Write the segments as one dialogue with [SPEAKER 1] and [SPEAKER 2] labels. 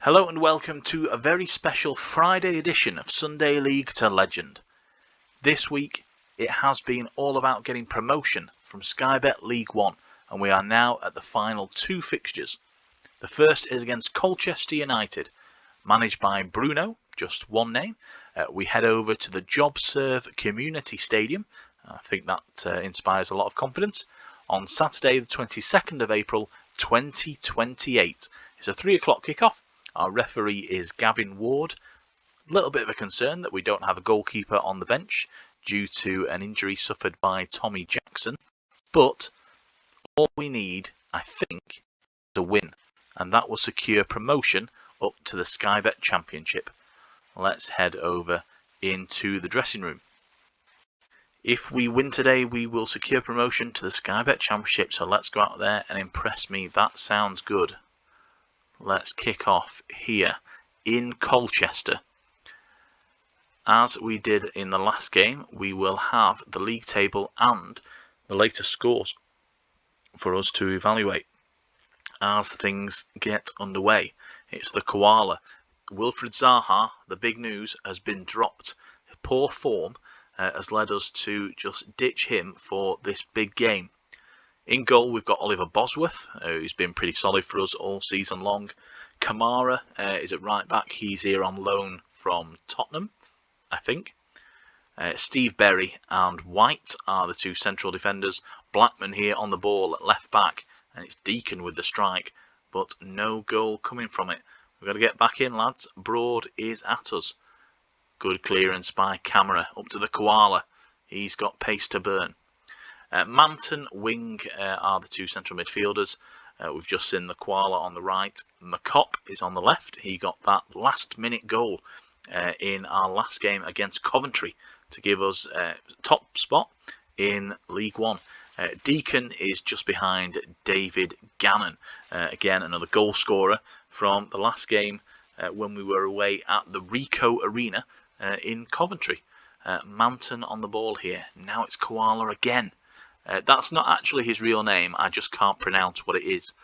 [SPEAKER 1] Hello and welcome to a very special Friday edition of Sunday League to Legend. This week it has been all about getting promotion from Sky Bet League 1, and we are now at the final two fixtures. The first is against Colchester United, managed by Bruno, just one name. We head over to the JobServe Community Stadium. I think that inspires a lot of confidence. On Saturday the 22nd of April 2028. It's a 3 o'clock kickoff. Our referee is Gavin Ward. A little bit of a concern that we don't have a goalkeeper on the bench due to an injury suffered by Tommy Jackson. But all we need, I think, is a win. And that will secure promotion up to the Sky Bet Championship. Let's head over into the dressing room. If we win today, we will secure promotion to the Sky Bet Championship. So let's go out there and impress me. That sounds good. Let's kick off here in Colchester. As we did in the last game, we will have the league table and the latest scores for us to evaluate as things get underway. It's the Koala. Wilfred Zaha, the big news, has been dropped. Poor form has led us to just ditch him for this big game. In goal, we've got Oliver Bosworth, who's been pretty solid for us all season long. Kamara is at right back. He's here on loan from Tottenham, I think. Steve Berry and White are the two central defenders. Blackman here on the ball at left back. And it's Deacon with the strike, but no goal coming from it. We've got to get back in, lads. Broad is at us. Good clearance by Kamara up to the Koala. He's got pace to burn. Manton, Wing are the two central midfielders. We've just seen the Koala on the right. McCopp is on the left. He got that last-minute goal in our last game against Coventry to give us top spot in League One. Deacon is just behind David Gannon. Again, another goal scorer from the last game when we were away at the Ricoh Arena in Coventry. Manton on the ball here. Now it's Koala again. That's not actually his real name. I just can't pronounce what it is.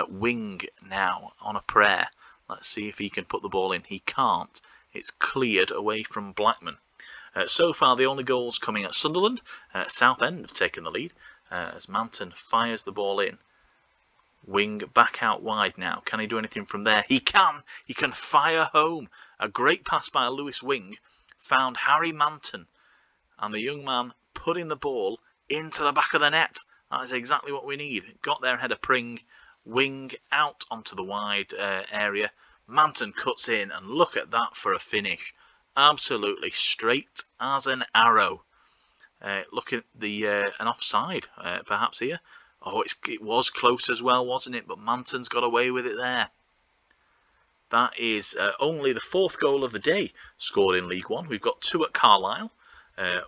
[SPEAKER 1] Wing now on a prayer. Let's see if he can put the ball in. He can't. It's cleared away from Blackman. So far, the only goals coming at Sunderland. Southend have taken the lead as Manton fires the ball in. Wing back out wide now. Can he do anything from there? He can. He can fire home. A great pass by Lewis Wing found Harry Manton. And the young man putting the ball into the back of the net. That is exactly what we need. Got there ahead of Pring. Wing out onto the wide area. Manton cuts in, and look at that for a finish. Absolutely straight as an arrow. Look at the an offside perhaps here. Oh, it was close as well, wasn't it? But Manton's got away with it there. That is only the fourth goal of the day scored in League One. We've got two at Carlisle.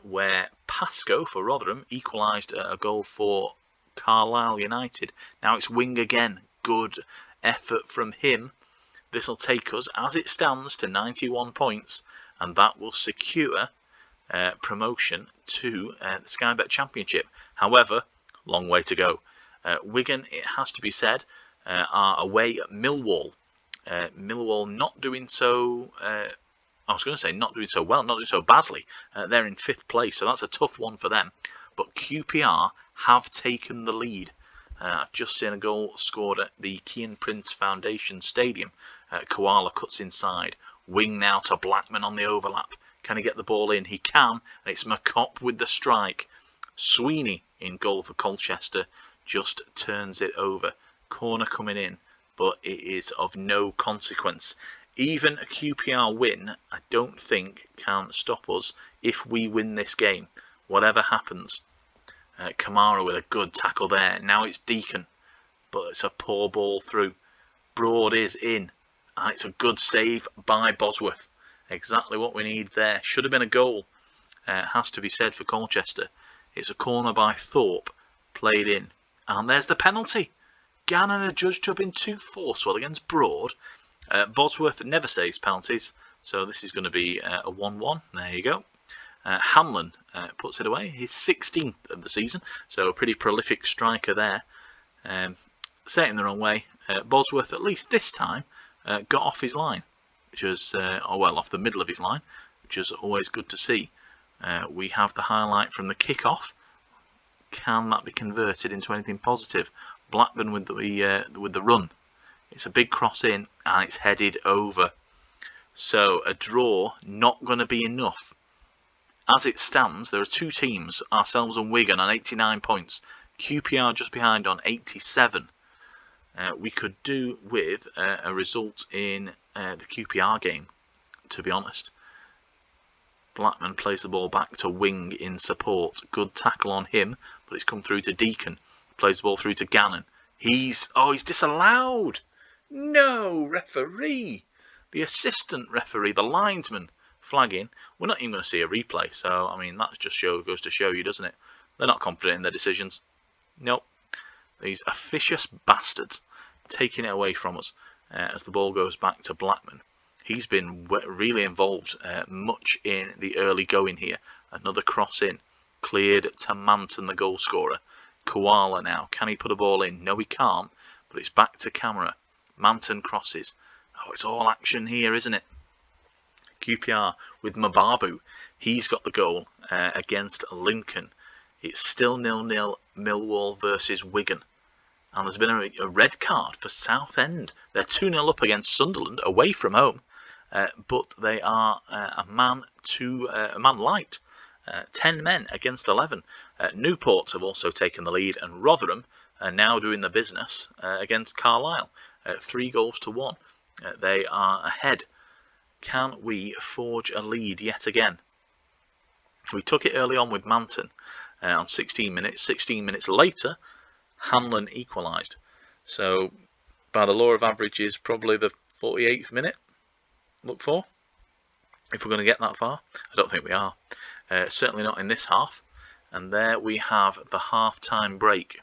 [SPEAKER 1] Where Pascoe for Rotherham equalised a goal for Carlisle United. Now it's Wing again. Good effort from him. This will take us, as it stands, to 91 points, and that will secure promotion to the Sky Bet Championship. However, long way to go. Wigan, it has to be said, are away at Millwall. Millwall not doing so... I was going to say not doing so well, not doing so badly. They're in 5th place, so that's a tough one for them. But QPR have taken the lead. I've just seen a goal scored at the Kean Prince Foundation Stadium. Koala cuts inside. Wing now to Blackman on the overlap. Can he get the ball in? He can. And it's McCopp with the strike. Sweeney in goal for Colchester just turns it over. Corner coming in, but it is of no consequence. Even a QPR win, I don't think, can stop us if we win this game. Whatever happens. Kamara with a good tackle there. Now it's Deacon, but it's a poor ball through. Broad is in, and it's a good save by Bosworth. Exactly what we need there. Should have been a goal, has to be said for Colchester. It's a corner by Thorpe, played in. And there's the penalty. Gannon adjudged to have been too forceful against Broad. Bosworth never saves penalties, so this is going to be a 1-1. There you go. Hanlon puts it away. His 16th of the season, so a pretty prolific striker there. Set in the wrong way. Bosworth, at least this time, got off his line, which was, off the middle of his line, which is always good to see. We have the highlight from the kick-off. Can that be converted into anything positive? Blackburn with the run. It's a big cross in and it's headed over. So a draw not going to be enough. As it stands, there are two teams, ourselves and Wigan, on 89 points. QPR just behind on 87. We could do with a result in the QPR game, to be honest. Blackman plays the ball back to Wing in support. Good tackle on him, but it's come through to Deacon. Plays the ball through to Gannon. He's disallowed. No, referee. The assistant referee, the linesman, flagging. We're not even going to see a replay. So, I mean, that just goes to show you, doesn't it? They're not confident in their decisions. Nope. These officious bastards taking it away from us as the ball goes back to Blackman. He's been really involved much in the early going here. Another cross in. Cleared to Manton, the goal scorer. Koala now. Can he put a ball in? No, he can't. But it's back to camera. Manton crosses. Oh, it's all action here, isn't it? QPR with Mababu. He's got the goal against Lincoln. It's still 0-0 Millwall versus Wigan. And there's been a red card for Southend. They're 2-0 up against Sunderland away from home. But they are a man light. 10 men against 11. Newport have also taken the lead, and Rotherham are now doing the business against Carlisle. 3-1. They are ahead. Can we forge a lead yet again? We took it early on with Manton on 16 minutes. 16 minutes later, Hanlon equalised. So, by the law of averages, probably the 48th minute. Look for, if we're going to get that far. I don't think we are. Certainly not in this half. And there we have the half-time break.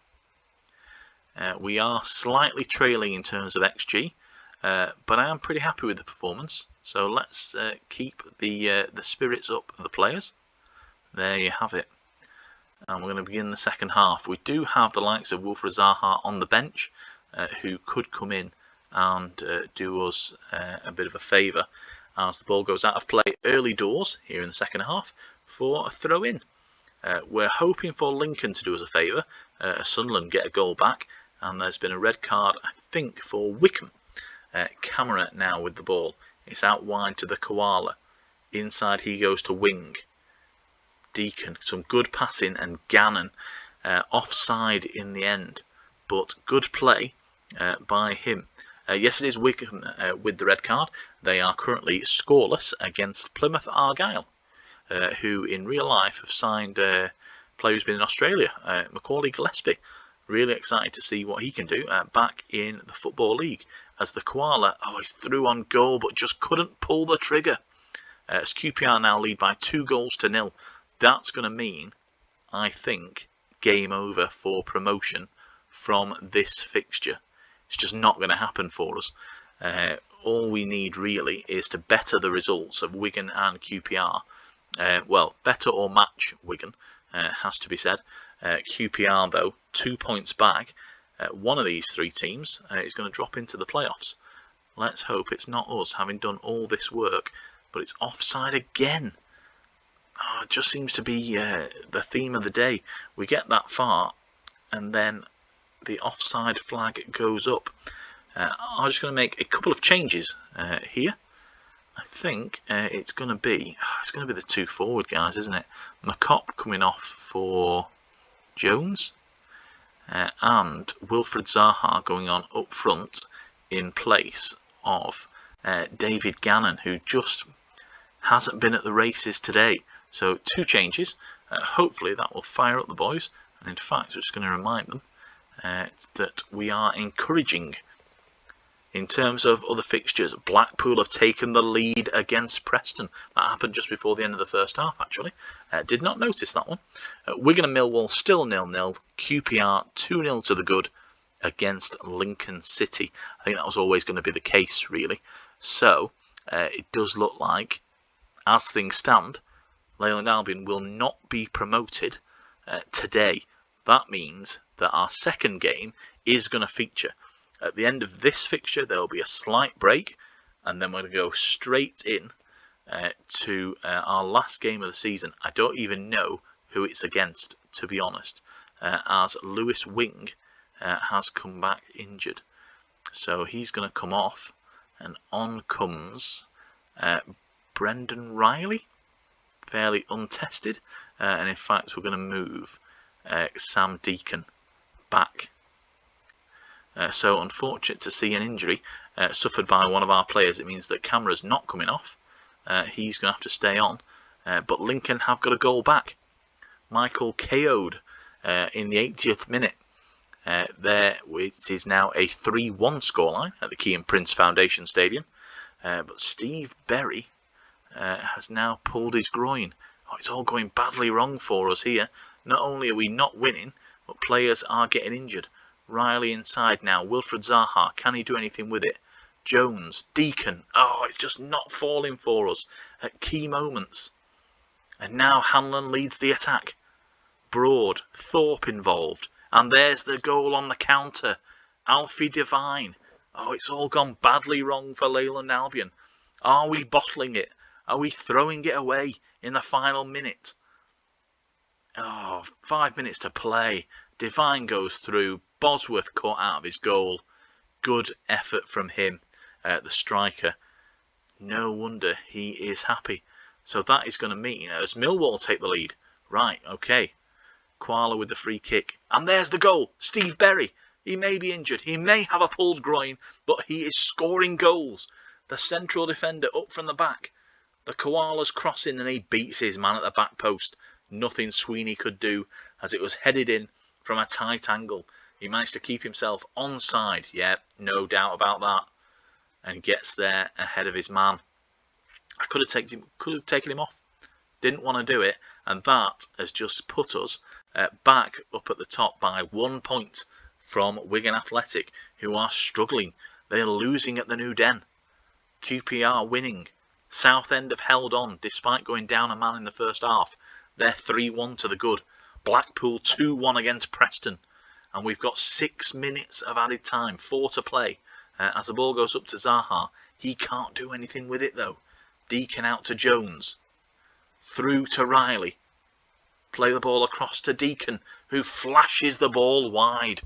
[SPEAKER 1] We are slightly trailing in terms of XG, but I am pretty happy with the performance. So let's keep the spirits up of the players. There you have it. And we're going to begin the second half. We do have the likes of Wilfried Zaha on the bench, who could come in and do us a bit of a favour as the ball goes out of play early doors here in the second half for a throw-in. We're hoping for Lincoln to do us a favour, Sunderland get a goal back, and there's been a red card, I think, for Wickham. Camera now with the ball. It's out wide to the Koala. Inside he goes to Wing. Deacon, some good passing, and Gannon offside in the end, but good play by him. Yes, it is Wickham with the red card. They are currently scoreless against Plymouth Argyle, who in real life have signed a player who's been in Australia, Macaulay Gillespie. Really excited to see what he can do back in the Football League. As the Koala, he's through on goal but just couldn't pull the trigger. As QPR now lead by 2-0. That's going to mean, I think, game over for promotion from this fixture. It's just not going to happen for us. All we need really is to better the results of Wigan and QPR. Well, better or match Wigan, has to be said. QPR, though, 2 points back. One of these three teams is going to drop into the playoffs. Let's hope it's not us, having done all this work. But it's offside again. It just seems to be the theme of the day. We get that far, and then the offside flag goes up. I'm just going to make a couple of changes here. I think it's going to be the two forward guys, isn't it? McCopp coming off for Jones, and Wilfried Zaha going on up front in place of David Gannon, who just hasn't been at the races today. So 2 changes. Hopefully that will fire up the boys. And in fact, I'm just going to remind them that we are encouraging. In terms of other fixtures, Blackpool have taken the lead against Preston. That happened just before the end of the first half, actually. Did not notice that one. Wigan and Millwall still 0-0. QPR 2-0 to the good against Lincoln City. I think that was always going to be the case, really. So it does look like, as things stand, Leyland Albion will not be promoted today. That means that our second game is going to feature. At the end of this fixture, there will be a slight break, and then we're going to go straight in to our last game of the season. I don't even know who it's against, to be honest, as Lewis Wing has come back injured. So he's going to come off, and on comes Brendan Riley, fairly untested, and in fact we're going to move Sam Deacon back. So unfortunate to see an injury suffered by one of our players. It means that Camera's not coming off. He's going to have to stay on, but Lincoln have got a goal back. Michael KO'd in the 80th minute. There it is now a 3-1 scoreline at the Key and Prince Foundation Stadium. But Steve Berry has now pulled his groin. Oh, it's all going badly wrong for us here. Not only are we not winning, but players are getting injured. Riley inside now. Wilfred Zaha, can he do anything with it? Jones, Deacon. Oh, it's just not falling for us at key moments. And now Hanlon leads the attack. Broad, Thorpe involved. And there's the goal on the counter. Alfie Devine. Oh, it's all gone badly wrong for Leyland Albion. Are we bottling it? Are we throwing it away in the final minute? Oh, 5 minutes to play. Devine goes through. Bosworth caught out of his goal. Good effort from him, the striker. No wonder he is happy. So that is going to mean as Millwall take the lead. Right, okay. Koala with the free kick. And there's the goal. Steve Berry. He may be injured. He may have a pulled groin, but he is scoring goals. The central defender up from the back. The Koala's crossing and he beats his man at the back post. Nothing Sweeney could do as it was headed in from a tight angle. He managed to keep himself onside. Yeah, no doubt about that. And gets there ahead of his man. I could have taken him off. Didn't want to do it. And that has just put us back up at the top by 1 point from Wigan Athletic, who are struggling. They're losing at the New Den. QPR winning. Southend have held on despite going down a man in the first half. They're 3-1 to the good. Blackpool 2-1 against Preston. And we've got 6 minutes of added time, 4 to play. As the ball goes up to Zaha, he can't do anything with it though. Deacon out to Jones. Through to Riley. Play the ball across to Deacon, who flashes the ball wide.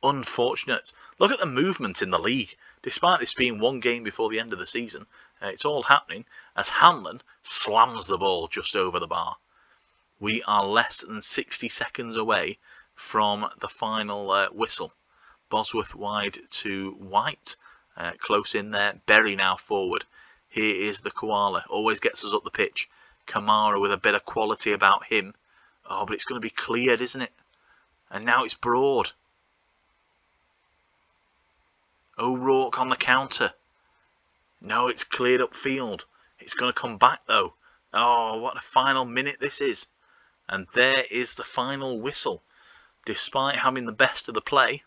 [SPEAKER 1] Unfortunate. Look at the movement in the league. Despite this being one game before the end of the season, it's all happening as Hanlon slams the ball just over the bar. We are less than 60 seconds away from the final whistle. Bosworth wide to White. Close in there. Berry now forward. Here is the Koala. Always gets us up the pitch. Kamara with a bit of quality about him. Oh, but it's going to be cleared, isn't it? And now it's Broad. O'Rourke on the counter. No, it's cleared upfield. It's going to come back though. Oh, what a final minute this is. And there is the final whistle. Despite having the best of the play,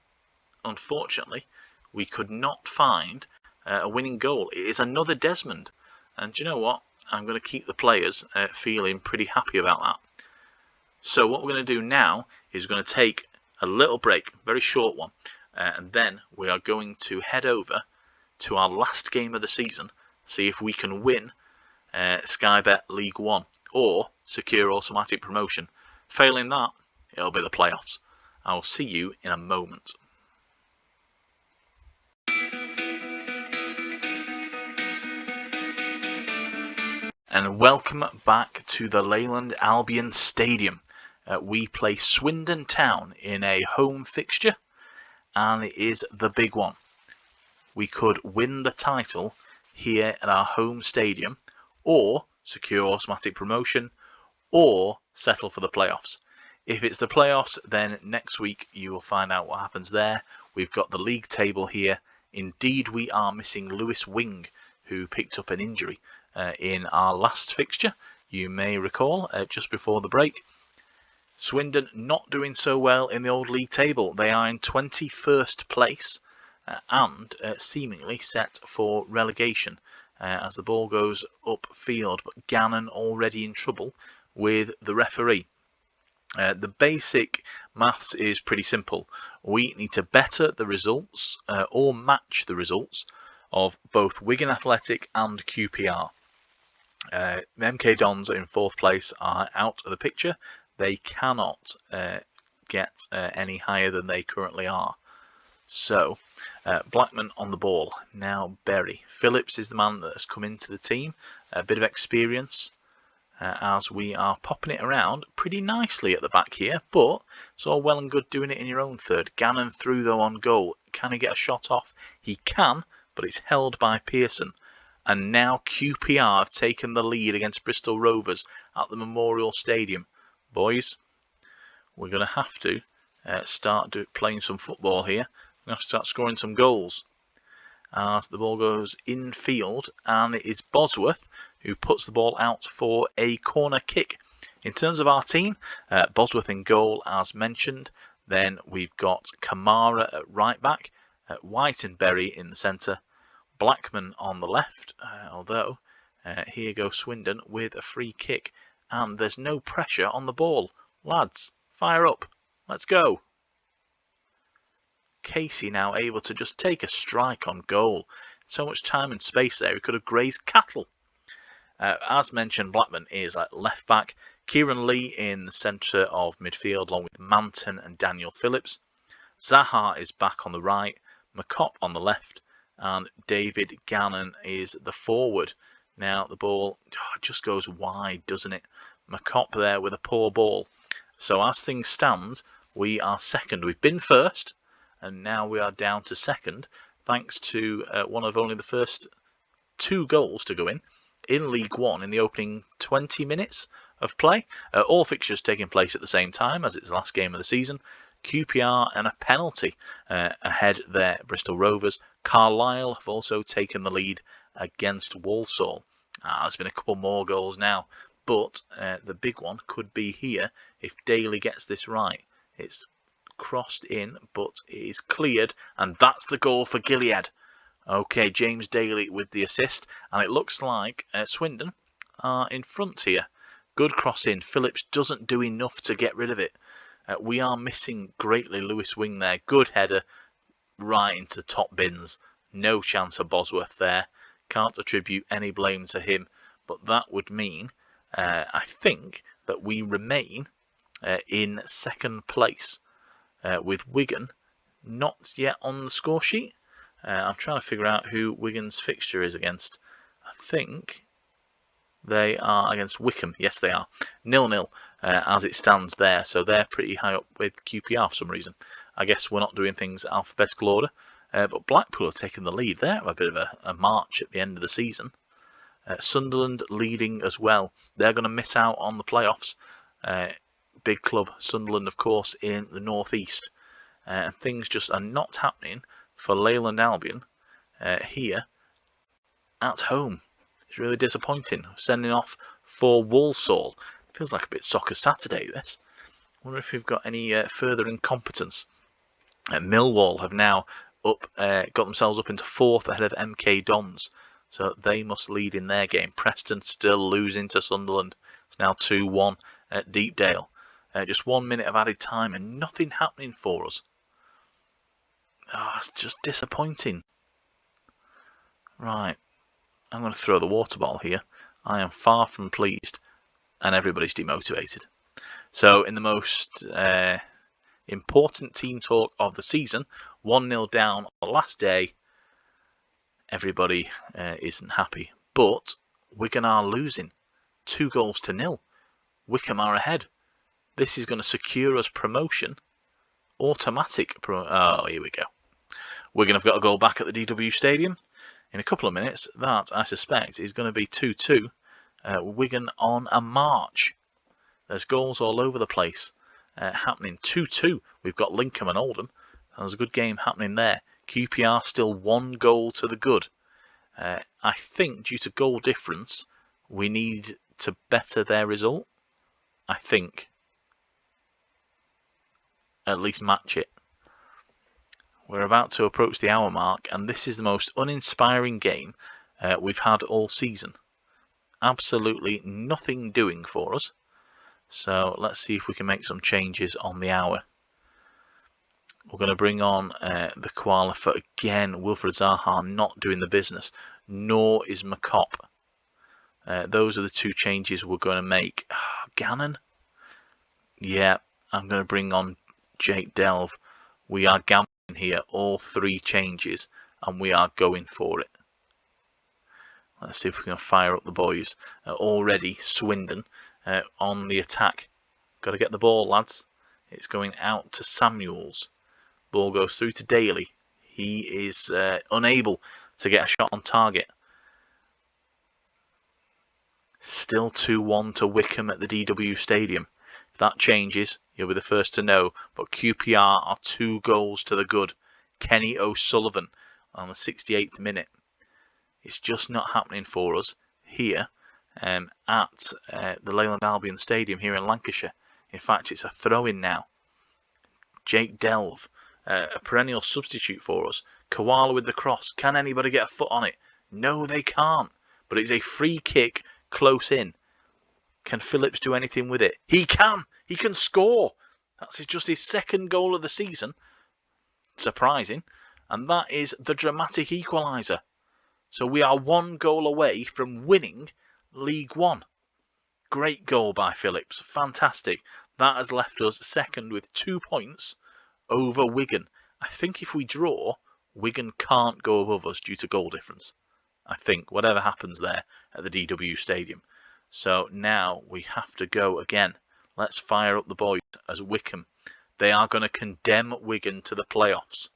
[SPEAKER 1] unfortunately, we could not find a winning goal. It is another Desmond. And do you know what? I'm going to keep the players feeling pretty happy about that. So what we're going to do now is we're going to take a little break, very short one. And then we are going to head over to our last game of the season, see if we can win Sky Bet League 1 or secure automatic promotion. Failing that, it'll be the playoffs. I will see you in a moment. And welcome back to the Leyland Albion Stadium. We play Swindon Town in a home fixture, and it is the big one. We could win the title here at our home stadium, or secure automatic promotion, or settle for the playoffs. If it's the playoffs, then next week you will find out what happens there. We've got the league table here. Indeed, we are missing Lewis Wing, who picked up an injury in our last fixture. You may recall, just before the break. Swindon not doing so well in the old league table. They are in 21st place and seemingly set for relegation as the ball goes upfield. But Gannon already in trouble with the referee. The basic maths is pretty simple. We need to better the results or match the results of both Wigan Athletic and QPR. The MK Dons in 4th place are out of the picture. They cannot get any higher than they currently are. So, Blackman on the ball. Now Berry. Phillips is the man that has come into the team. A bit of experience as we are popping it around pretty nicely at the back here. But it's all well and good doing it in your own third. Gannon through though on goal. Can he get a shot off? He can, but it's held by Pearson. And now QPR have taken the lead against Bristol Rovers at the Memorial Stadium. Boys, we're going to have to start playing some football here. We're going to have to start scoring some goals. As the ball goes infield, and it is Bosworth who puts the ball out for a corner kick. In terms of our team, Bosworth in goal as mentioned. Then we've got Kamara at right back, White and Berry in the centre, Blackman on the left, although here goes Swindon with a free kick, and there's no pressure on the ball. Lads, fire up, let's go. Casey now able to just take a strike on goal. So much time and space there, he could have grazed cattle. As mentioned, Blackman is at left back, Kieran Lee in the centre of midfield along with Manton and Daniel Phillips. Zaha is back on the right, McCopp on the left, and David Gannon is the forward. Now the ball just goes wide, doesn't it? McCopp there with a poor ball. So as things stand, we are second. We've been first, and now we are down to second, thanks to one of only the first 2 goals to go in League One in the opening 20 minutes of play. All fixtures taking place at the same time as it's the last game of the season. QPR and a penalty ahead there, Bristol Rovers. Carlisle have also taken the lead against Walsall. There's been a couple more goals now, but the big one could be here if Daly gets this right. It's crossed in, but it is cleared, and that's the goal for Gilead. Okay, James Daly with the assist, and it looks like Swindon are in front here. Good cross in. Phillips doesn't do enough to get rid of it. We are missing greatly Lewis Wing there. Good header right into top bins. No chance of Bosworth there. Can't attribute any blame to him, but that would mean, I think, that we remain in second place with Wigan not yet on the score sheet. I'm trying to figure out who Wigan's fixture is against. I think they are against Wycombe. Yes, they are. 0-0 as it stands there. So they're pretty high up with QPR for some reason. I guess we're not doing things alphabetical order. But Blackpool have taken the lead. They have a bit of a march at the end of the season. Sunderland leading as well. They're going to miss out on the playoffs. Big club Sunderland, of course, in the northeast. And things just are not happening for Leyland Albion here at home. It's really disappointing. Sending off for Walsall. Feels like a bit Soccer Saturday, this. I wonder if we've got any further incompetence. Millwall have now got themselves up into 4th ahead of MK Dons. So they must lead in their game. Preston still losing to Sunderland. It's now 2-1 at Deepdale. Just 1 minute of added time and nothing happening for us. It's just disappointing. Right. I'm going to throw the water bottle here. I am far from pleased. And everybody's demotivated. So in the most important team talk of the season, 1-0 down on the last day. Everybody isn't happy. But Wigan are losing 2-0. Wycombe are ahead. This is going to secure us promotion. Automatic. Oh, here we go. Wigan have got a goal back at the DW Stadium. In a couple of minutes, that, I suspect, is going to be 2-2. Wigan on a march. There's goals all over the place happening. 2-2. We've got Lincoln and Oldham. There's a good game happening there. QPR still 1 goal to the good. I think due to goal difference, we need to better their result. I think. At least match it. We're about to approach the hour mark, and this is the most uninspiring game we've had all season. Absolutely nothing doing for us. So let's see if we can make some changes on the hour. We're going to bring on the koala for again. Wilfred Zaha not doing the business, nor is McCopp. Those are the two changes we're going to make. Gannon? Yeah, I'm going to bring on Jake Delve. We are gambling here, all three changes, and we are going for it. Let's see if we can fire up the boys. Already Swindon on the attack. Got to get the ball, lads. It's going out to Samuels. Ball goes through to Daly. He is unable to get a shot on target. Still 2-1 to Wycombe at the DW Stadium. If that changes, you'll be the first to know. But QPR are 2 goals to the good. Kenny O'Sullivan on the 68th minute. It's just not happening for us here at the Leyland Albion Stadium here in Lancashire. In fact, it's a throw-in now. Jake Delve, a perennial substitute for us. Koala with the cross. Can anybody get a foot on it? No, they can't. But it's a free kick close in. Can Phillips do anything with it? He can. He can score. That's just his second goal of the season. Surprising. And that is the dramatic equaliser. So we are 1 goal away from winning League One. Great goal by Phillips. Fantastic. That has left us second with 2 points over Wigan. I think if we draw, Wigan can't go above us due to goal difference. I think, whatever happens there at the DW Stadium. So now we have to go again. Let's fire up the boys as Wycombe. They are going to condemn Wigan to the playoffs.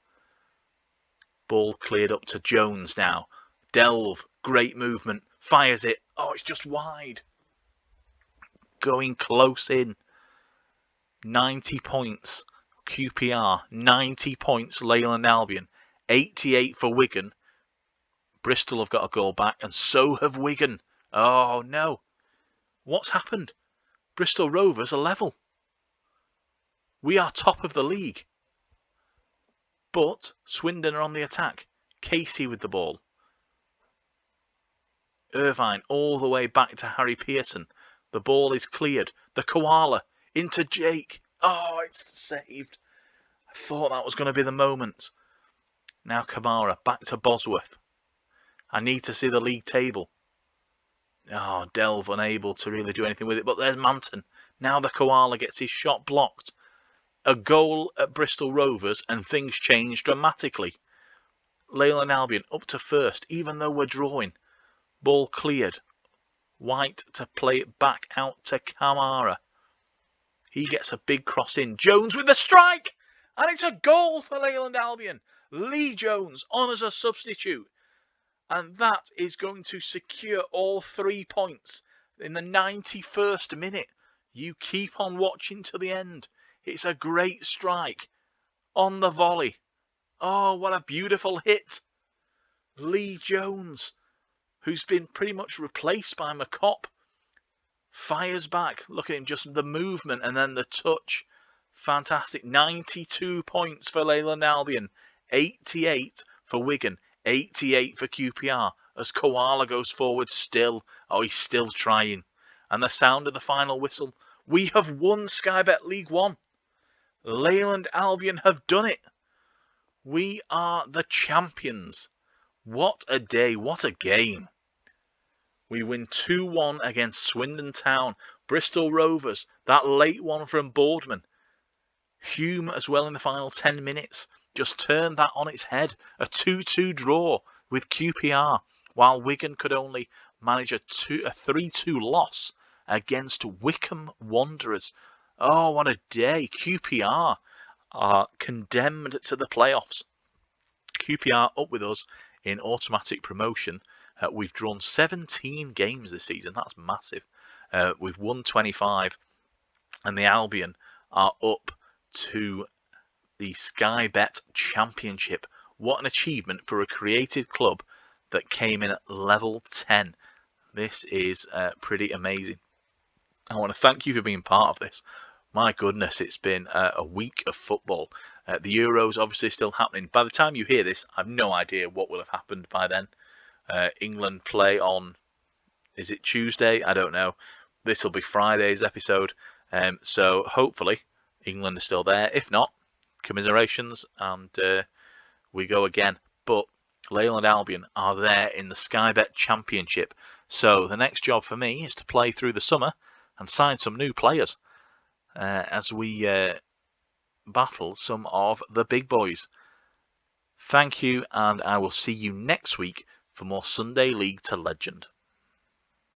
[SPEAKER 1] Ball cleared up to Jones now. Delve, great movement, fires it. Oh, it's just wide. Going close in. 90 points. QPR, 90 points. Leyland Albion, 88 for Wigan. Bristol have got a goal back, and so have Wigan. Oh, no. What's happened? Bristol Rovers are level. We are top of the league. But Swindon are on the attack. Casey with the ball. Irvine all the way back to Harry Pearson. The ball is cleared. The koala into Jake. Oh, it's saved. I thought that was going to be the moment. Now Kamara back to Bosworth. I need to see the league table. Oh, Delve unable to really do anything with it. But there's Manton. Now the koala gets his shot blocked. A goal at Bristol Rovers and things change dramatically. Leyland Albion up to first, even though we're drawing. Ball cleared. White to play it back out to Kamara. He gets a big cross in. Jones with the strike! And it's a goal for Leyland Albion. Lee Jones on as a substitute. And that is going to secure all 3 points in the 91st minute. You keep on watching to the end. It's a great strike on the volley. Oh, what a beautiful hit. Lee Jones, who's been pretty much replaced by McCopp, fires back. Look at him, just the movement and then the touch. Fantastic. 92 points for Leyland Albion. 88 for Wigan. 88 for QPR. As Koala goes forward still. Oh, he's still trying. And the sound of the final whistle. We have won Sky Bet League One. Leyland Albion have done it. We are the champions. What a day. What a game. We win 2-1 against Swindon Town. Bristol Rovers. That late one from Boardman. Hume as well in the final 10 minutes. Just turned that on its head. A 2-2 draw with QPR. While Wigan could only manage a 3-2 loss against Wycombe Wanderers. Oh, what a day. QPR are condemned to the playoffs. QPR up with us in automatic promotion. We've drawn 17 games this season. That's massive. We've won 25. And the Albion are up to the Sky Bet Championship. What an achievement for a created club that came in at level 10. This is pretty amazing. I want to thank you for being part of this. My goodness, it's been a week of football. The Euros obviously still happening. By the time you hear this, I have no idea what will have happened by then. England play on, is it Tuesday? I don't know. This will be Friday's episode. So hopefully England is still there. If not, commiserations, and we go again. But Leyland Albion are there in the Sky Bet Championship. So the next job for me is to play through the summer and sign some new players as we battle some of the big boys. Thank you, and I will see you next week for more Sunday League to Legend.